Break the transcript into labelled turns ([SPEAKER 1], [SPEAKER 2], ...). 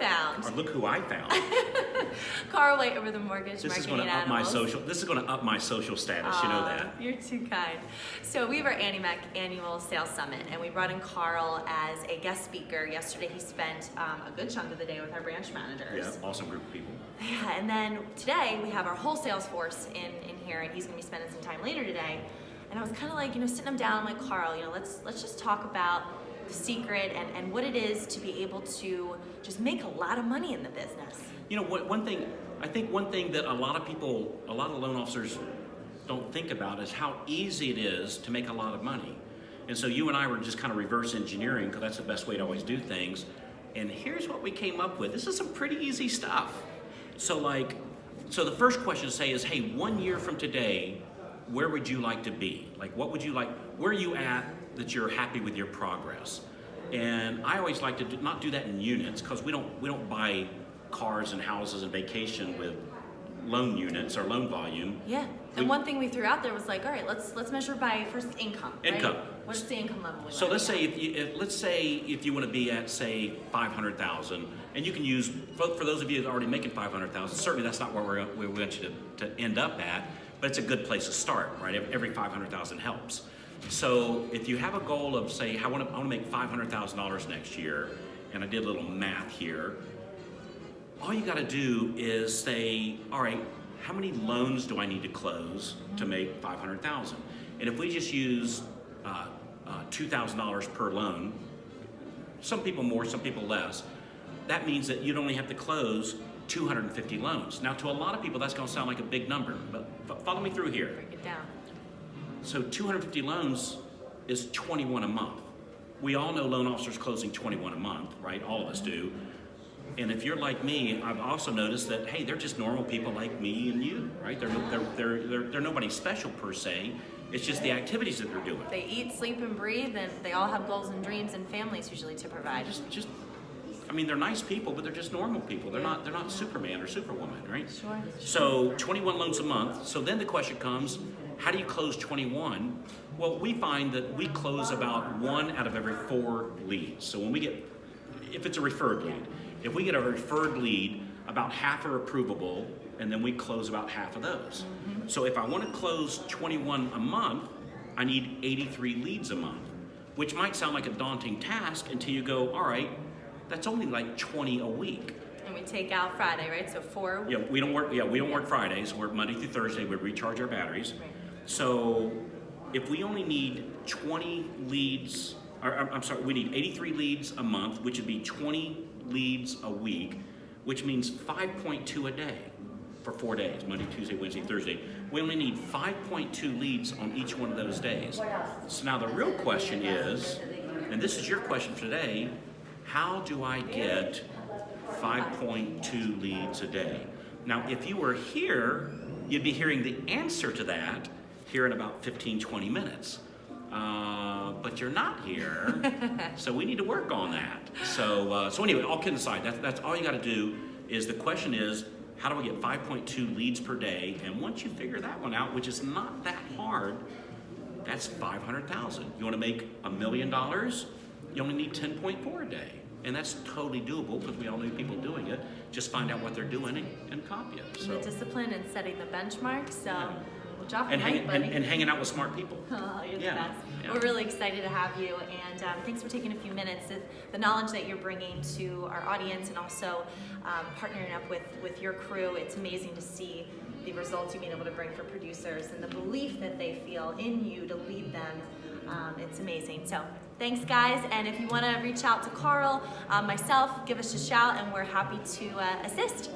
[SPEAKER 1] found.
[SPEAKER 2] Or look who I found.
[SPEAKER 1] Carl White over the mortgage
[SPEAKER 2] This is
[SPEAKER 1] marketing
[SPEAKER 2] going to up my
[SPEAKER 1] animals.
[SPEAKER 2] social. This is going to up my social status. You know that.
[SPEAKER 1] You're too kind. So we were AnnieMac Annual Sales Summit, and we brought in Carl as a guest speaker. Yesterday he spent a good chunk of the day with our branch managers.
[SPEAKER 2] Yeah, awesome group of people.
[SPEAKER 1] Yeah, and then today we have our whole sales force in here, and he's going to be spending some time later today. And I was kind of like, sitting him down, like, Carl, let's just talk about the secret and what it is to be able to just make a lot of money in the business.
[SPEAKER 2] One thing that a lot of loan officers don't think about is how easy it is to make a lot of money. And so you and I were just kind of reverse engineering, because that's the best way to always do things. And here's what we came up with. This is some pretty easy stuff. So the first question to say is, hey, 1 year from today, where would you like to be? Like, what would you like, where are you at that you're happy with your progress? And I always like to not do that in units, because we don't buy cars and houses and vacation with loan units or loan volume.
[SPEAKER 1] Yeah, and one thing we threw out there was like, all right, let's measure by first income.
[SPEAKER 2] Income.
[SPEAKER 1] Right? What's the income level?
[SPEAKER 2] So let's say if you want to be at, say, 500,000, and you can use, for those of you that are already making 500,000, certainly that's not where we want you to end up at, but it's a good place to start, right? Every 500,000 helps. So if you have a goal of, say, I want to make $500,000 next year, and I did a little math here, all you got to do is say, all right, how many loans do I need to close to make 500,000? And if we just use $2,000 per loan, some people more, some people less, that means that you'd only have to close 250 loans. Now, to a lot of people, that's going to sound like a big number, but follow me through here.
[SPEAKER 1] Break it down.
[SPEAKER 2] So 250 loans is 21 a month. We all know loan officers closing 21 a month, right? All of us do. And if you're like me, I've also noticed that, hey, they're just normal people like me and you, right? They're nobody special per se. It's just the activities that they're doing.
[SPEAKER 1] They eat, sleep, and breathe, and they all have goals and dreams and families usually to provide.
[SPEAKER 2] They're nice people, but they're just normal people. They're not Superman or Superwoman, right?
[SPEAKER 1] Sure.
[SPEAKER 2] So 21 loans a month. So then the question comes, how do you close 21? Well, we find that we close about 1 out of every 4 leads. So if it's a referred lead, if we get a referred lead, about half are approvable, and then we close about half of those. Mm-hmm. So if I want to close 21 a month, I need 83 leads a month, which might sound like a daunting task until you go, all right, that's only like 20 a week.
[SPEAKER 1] And we take out Friday, right? So 4.
[SPEAKER 2] Yeah, we don't work Fridays. We work Monday through Thursday. We recharge our batteries.
[SPEAKER 1] Right.
[SPEAKER 2] So if we only need 20 leads, we need 83 leads a month, which would be 20 leads a week, which means 5.2 a day for 4 days, Monday, Tuesday, Wednesday, Thursday. We only need 5.2 leads on each one of those days. So now the real question is, and this is your question for today, how do I get 5.2 leads a day? Now, if you were here, you'd be hearing the answer to that here in about 15, 20 minutes. But you're not here, so we need to work on that. So anyway, all kidding aside, that's all you got to do. Is the question is, how do I get 5.2 leads per day? And once you figure that one out, which is not that hard, that's 500,000. You want to make $1 million? You only need 10.4 a day, and that's totally doable because we all know people doing it. Just find out what they're doing and copy it. So.
[SPEAKER 1] The discipline and setting the benchmarks.
[SPEAKER 2] Yeah.
[SPEAKER 1] Well, job
[SPEAKER 2] and,
[SPEAKER 1] night, buddy.
[SPEAKER 2] and hanging out with smart people.
[SPEAKER 1] Oh, you're the
[SPEAKER 2] Yeah.
[SPEAKER 1] best.
[SPEAKER 2] Yeah.
[SPEAKER 1] We're really excited to have you, and thanks for taking a few minutes. The knowledge that you're bringing to our audience, and also partnering up with your crew. It's amazing to see the results you've been able to bring for producers and the belief that they feel in you to lead them. It's amazing. So thanks, guys. And if you want to reach out to Carl, myself, give us a shout, and we're happy to assist.